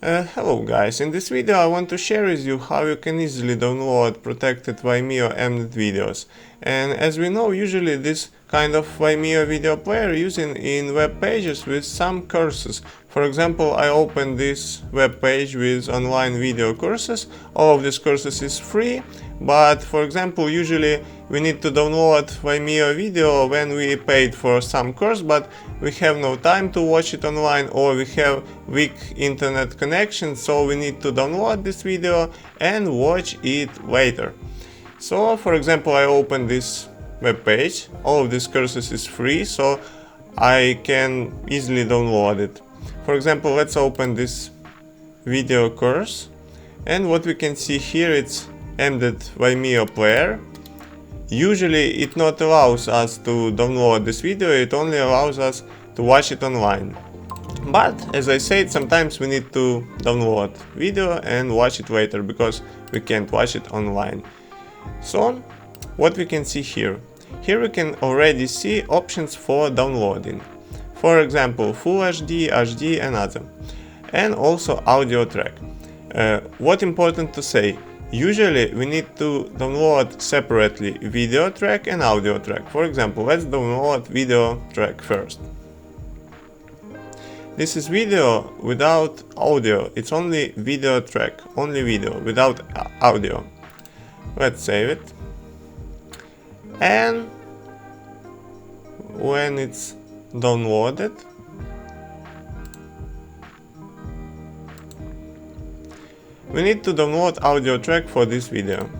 Hello guys, in this video I want to share with you how you can easily download protected Vimeo Embded videos. And as we know, usually this kind of Vimeo video player using in web pages with some courses. For example, I opened this web page with online video courses. All of these courses is free, but for example, usually we need to download Vimeo video when we paid for some course, but we have no time to watch it online, or we have weak internet connection, so we need to download this video and watch it later. So for example, I open this web page. All of these courses is free, so I can easily download it. For example, let's open this video course, and what we can see here, it's Embded Vimeo player. Usually it not allows us to download this video, it only allows us to watch it online. But as I said, sometimes we need to download video and watch it later because we can't watch it online. So what we can see here we can already see options for downloading. For example, Full HD, HD and other. And also audio track. What important to say, usually we need to download separately video track and audio track. For example, let's download video track first. This is video without audio, it's only video track, only video without audio. Let's save it. And when it's downloaded, we need to download audio track for this video.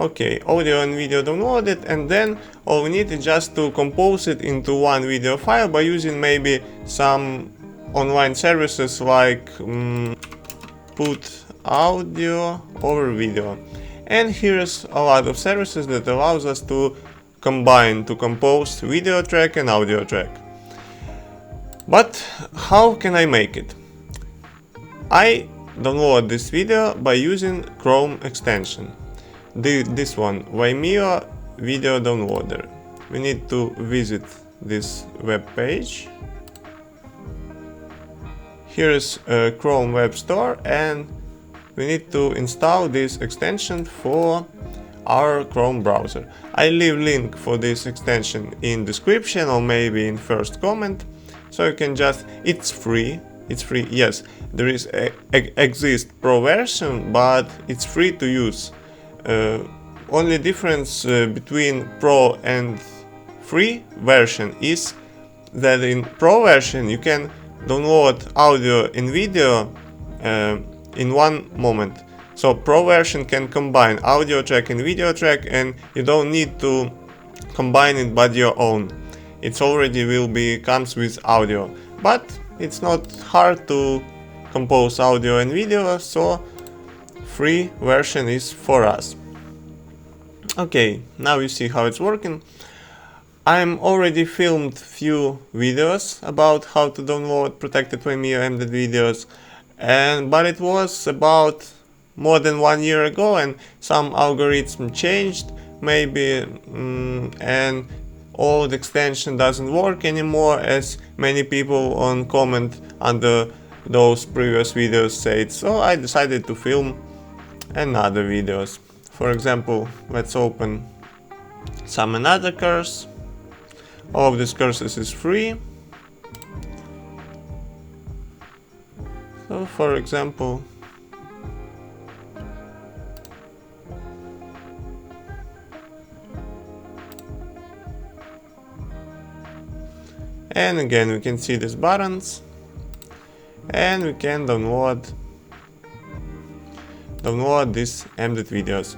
Okay, audio and video downloaded, and then all we need is just to compose it into one video file by using maybe some online services like put audio over video. And here's a lot of services that allows us to compose video track and audio track. But how can I make it? I download this video by using Chrome extension. This one, Vimeo video downloader. We need to visit this web page. Here is a Chrome web store, and we need to install this extension for our Chrome browser. I leave link for this extension in description or maybe in first comment, so you can just, it's free, yes, there is exist pro version, but it's free to use. Only difference between pro and free version is that in pro version you can download audio and video in one moment. So pro version can combine audio track and video track, and you don't need to combine it by your own. It's already comes with audio, but it's not hard to compose audio and video, so free version is for us. Okay, now you see how it's working. I'm already filmed few videos about how to download protected Vimeo Embded videos, but it was about more than 1 year ago, and some algorithm changed maybe, and old extension doesn't work anymore, as many people on comment under those previous videos said. So I decided to film another videos. For example, let's open some another course. All of these courses is free. So for example, and again we can see these buttons, and we can download these Embded videos.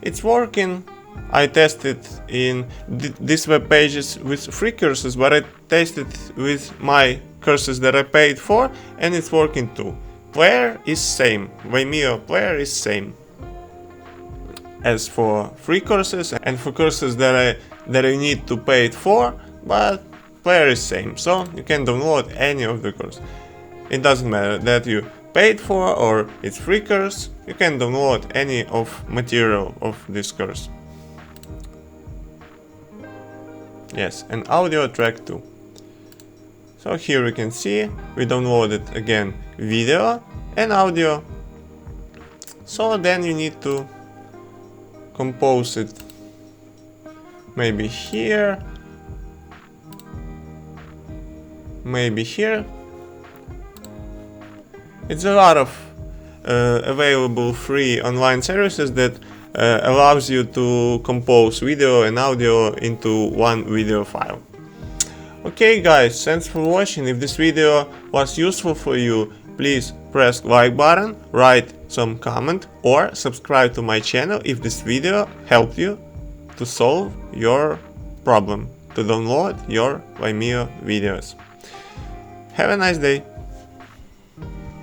It's working. I tested in these web pages with free courses, but I tested with my courses that I paid for, and it's working too. Player is same, Vimeo player is same as for free courses and for courses that I need to pay it for, but player is same, so you can download any of the course. It doesn't matter that you paid for or it's free course, you can download any of material of this course. Yes, and audio track 2. So here we can see we downloaded again video and audio. So then you need to compose it maybe here, maybe here. It's a lot of available free online services that allows you to compose video and audio into one video file. Okay guys, thanks for watching. If this video was useful for you, please press like button, write some comment or subscribe to my channel if this video helped you to solve your problem, to download your Vimeo videos. Have a nice day.